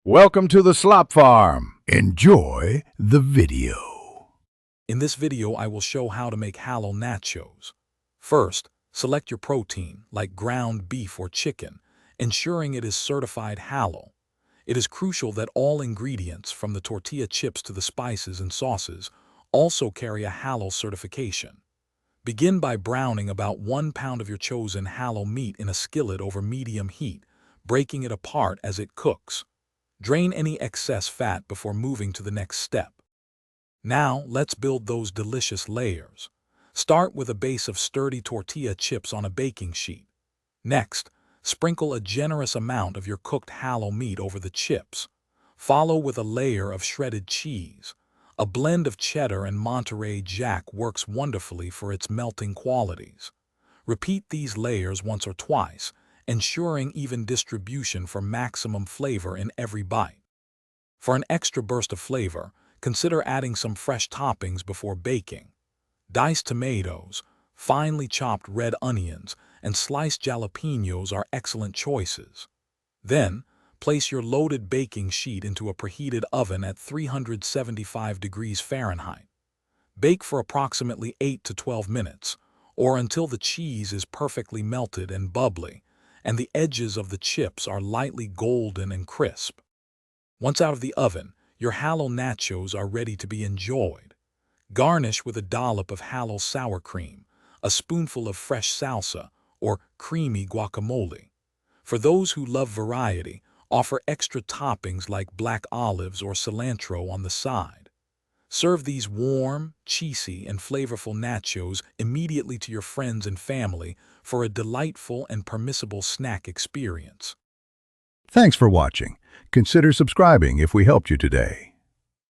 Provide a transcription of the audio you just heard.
Welcome to the Slop Farm. Enjoy the video. In this video, I will show how to make halal nachos. First, select your protein, like ground beef or chicken, ensuring it is certified halal. It is crucial that all ingredients, from the tortilla chips to the spices and sauces, also carry a halal certification. Begin by browning about 1 pound of your chosen halal meat in a skillet over medium heat, breaking it apart as it cooks. Drain any excess fat before moving to the next step. Now, let's build those delicious layers. Start with a base of sturdy tortilla chips on a baking sheet. Next, sprinkle a generous amount of your cooked halal meat over the chips. Follow with a layer of shredded cheese. A blend of cheddar and Monterey Jack works wonderfully for its melting qualities. Repeat these layers once or twice, ensuring even distribution for maximum flavor in every bite. For an extra burst of flavor, consider adding some fresh toppings before baking. Diced tomatoes, finely chopped red onions, and sliced jalapenos are excellent choices. Then, place your loaded baking sheet into a preheated oven at 375 degrees Fahrenheit. Bake for approximately 8 to 12 minutes, or until the cheese is perfectly melted and bubbly, and the edges of the chips are lightly golden and crisp. Once out of the oven, your halal nachos are ready to be enjoyed. Garnish with a dollop of halal sour cream, a spoonful of fresh salsa, or creamy guacamole. For those who love variety, offer extra toppings like black olives or cilantro on the side. Serve these warm, cheesy, and flavorful nachos immediately to your friends and family for a delightful and permissible snack experience. Thanks for watching. Consider subscribing if we helped you today.